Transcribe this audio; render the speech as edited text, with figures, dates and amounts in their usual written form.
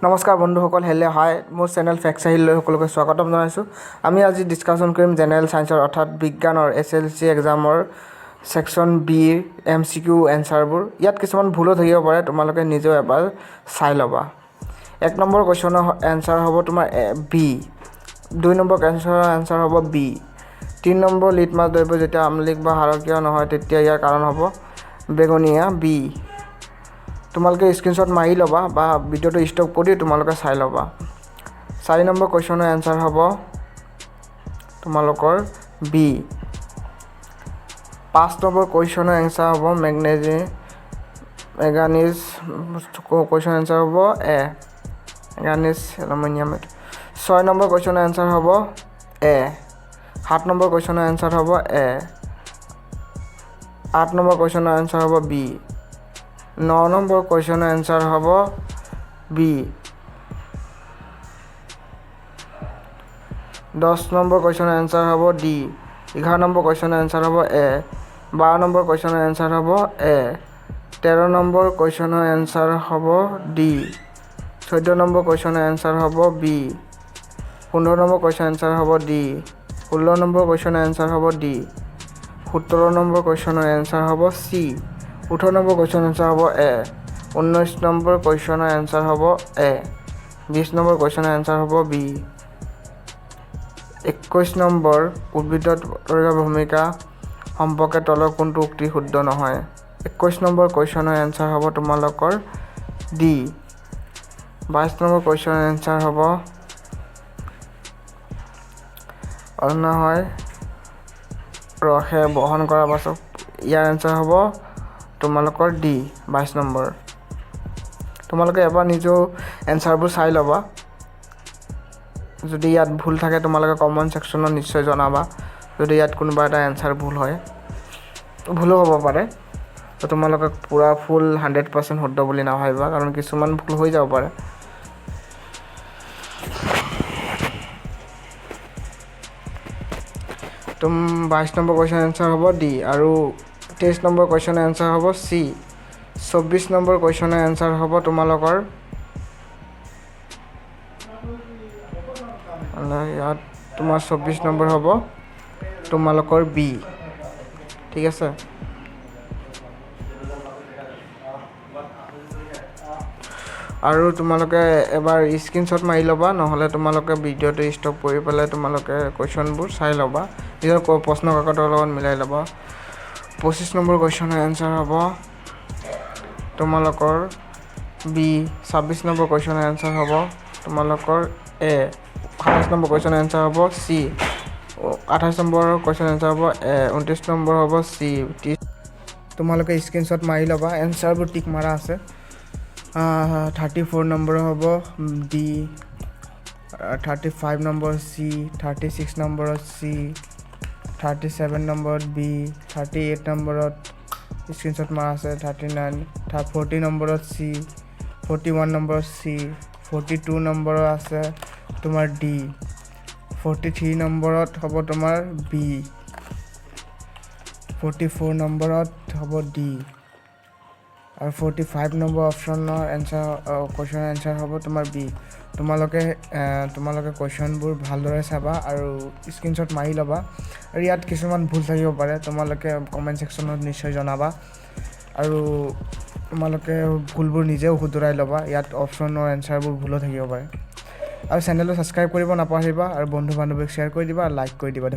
নমস্কাৰ বন্ধুসকল, হেল্ল' হাই, মোৰ চেনেল ফেক্স আহিলৈ সকলোকে স্বাগতম জনাইছোঁ। আমি আজি ডিছকাশ্যন কৰিম জেনেৰেল ছায়েন্সৰ অৰ্থাৎ বিজ্ঞানৰ SLC এক্সামৰ ছেকশ্যন বিৰ MCQ এনচাৰবোৰ। ইয়াত কিছুমান ভুলো থাকিব পাৰে, তোমালোকে নিজেও এবাৰ চাই ল'বা। 1 নম্বৰ কুৱেশ্যনৰ এনচাৰ হ'ব তোমাৰ বি, 2 নম্বৰ কুৱেশ্যনৰ এনচাৰ হ'ব বি, 3 নম্বৰ লিটমাছ দ্ৰব্য যেতিয়া আমলিক বা হাৰকীয় নহয় তেতিয়া ইয়াৰ কাৰণ হ'ব বেঙুনীয়া বি। তোমালোকে স্ক্ৰীনশ্বট মাৰি ল'বা বা ভিডিঅ'টো ষ্টপ কৰি তোমালোকে চাই ল'বা। 4 নম্বৰ কুৱেশ্যনৰ এনচাৰ হ'ব তোমালোকৰ বি। 5 নম্বৰ কুৱেশ্যনৰ এনচাৰ হ'ব মেংগানিজ কুৱেশ্যনৰ এনচাৰ হ'ব এ, মেংগানিজ এলুমিনিয়াম। 6 নম্বৰ কুৱেশ্যনৰ এনচাৰ হ'ব এ। 7 নম্বৰ কুৱেশ্যনৰ এনচাৰ হ'ব এ। 8 নম্বৰ কুৱেশ্যনৰ এনচাৰ হ'ব বি। 9 নম্বৰ কুৱেশ্যনৰ এনচাৰ হ'ব বি। 10 নম্বৰ কুৱেশ্যনৰ এনচাৰ হ'ব ডি। 11 নম্বৰ কুৱেশ্যনৰ এনচাৰ হ'ব এ। 12 নম্বৰ কুৱেশ্যনৰ এনচাৰ হ'ব এ। 13 নম্বৰ কুৱেশ্যনৰ এনচাৰ হ'ব ডি। 14 নম্বৰ কুৱেশ্যনৰ এনচাৰ হ'ব বি। 15 নম্বৰ কুৱেশ্যনৰ এনচাৰ হ'ব ডি। 16 নম্বৰ কুৱেশ্যনৰ এনচাৰ হ'ব ডি। 17 নম্বৰ কুৱেশ্যনৰ এনচাৰ হ'ব চি। 18 নম্বৰ কুৱেশ্যনৰ এনচাৰ হ'ব এ। 19 নম্বৰ কুৱেশ্যনৰ এনচাৰ হ'ব এ। 20 নম্বৰ কুৱেশ্যনৰ এনচাৰ হ'ব বি। 21 নম্বৰ উদ্ভিদত পৰিৱেশৰ ভূমিকা সম্পৰ্কে তলৰ কোনটো উক্তি শুদ্ধ নহয়। 21 নম্বৰ কুৱেশ্যনৰ এনচাৰ হ'ব তোমালোকৰ ডি। 22 নম্বৰ কুৱেশ্যনৰ এনচাৰ হ'ব নহয় ৰসে বহন কৰাৰ পাছত ইয়াৰ এনচাৰ হ'ব তোমালোকৰ ডি 22 নম্বৰ। তোমালোকে এবাৰ নিজেও এনচাৰবোৰ চাই ল'বা। যদি ইয়াত ভুল থাকে তোমালোকে কমেণ্ট ছেকশ্যনত নিশ্চয় জনাবা। যদি ইয়াত কোনোবা এটা এনচাৰ ভুল হয়, ভুলো হ'ব পাৰে, তো তোমালোকে পূৰা ফুল 100% শুদ্ধ বুলি নাভাবিবা, কাৰণ কিছুমান ভুল হৈ যাব পাৰে। তো 22 নম্বৰ কুৱেশ্যনৰ এনচাৰ হ'ব ডি আৰু 23 নম্বৰ কুৱেশ্যনৰ এনচাৰ হ'ব চি। 24 নম্বৰ কুৱেশ্যনৰ এনচাৰ হ'ব তোমালোকৰ ইয়াত তোমাৰ 24 নম্বৰ হ'ব তোমালোকৰ বি। ঠিক আছে। আৰু তোমালোকে এবাৰ স্ক্ৰীনশ্বট মাৰি ল'বা, নহ'লে তোমালোকে ভিডিঅ'টো ষ্টপ কৰি পেলাই তোমালোকে কুৱেশ্যনবোৰ চাই ল'বা, নিজৰ প্ৰশ্ন কাকতৰ লগত মিলাই ল'বা। 25 নম্বৰ কুৱেশ্যনৰ এনচাৰ হ'ব তোমালোকৰ বি। 26 নম্বৰ কুৱেশ্যনৰ এনচাৰ হ'ব তোমালোকৰ এ। 27 নম্বৰ কুৱেশ্যনৰ এনচাৰ হ'ব চি। 28 নম্বৰ কুৱেশ্যনৰ এনচাৰ হ'ব এ। 29 নম্বৰ হ'ব চি। তোমালোকে স্ক্ৰীনশ্বট মাৰি ল'বা, এনচাৰবোৰ টিক মাৰা আছে। 34 নম্বৰ হ'ব ডি। 35 number C. 36 নম্বৰত চি। 37 নম্বৰত বি। 38 নম্বৰত স্ক্ৰীনশ্বট মাৰা আছে। 40 নম্বৰত চি। 41 নম্বৰত চি। 42 নম্বৰত আছে তোমাৰ ডি। 43 নম্বৰত হ'ব তোমাৰ বি। 44 নম্বৰত হ'ব ডি আৰু 45 নম্বৰ অপশ্যনৰ এনচাৰ কুৱেশ্যনৰ এনচাৰ হ'ব তোমাৰ বি। তোমালোকে কুৱেশ্যনবোৰ ভালদৰে চাবা আৰু স্ক্ৰীনশ্বট মাৰি ল'বা। আৰু ইয়াত কিছুমান ভুল থাকিব পাৰে, তোমালোকে কমেণ্ট ছেকশ্যনত নিশ্চয় জনাবা আৰু তোমালোকে ভুলবোৰ নিজেও শুধৰাই ল'বা। ইয়াত অপশ্যনৰ এনচাৰবোৰ ভুলো থাকিব পাৰে। আৰু চেনেলটো ছাবস্ক্ৰাইব কৰিব নাপাহৰিবা আৰু বন্ধু বান্ধৱীক শ্বেয়াৰ কৰি দিবা আৰু লাইক কৰি দিবা।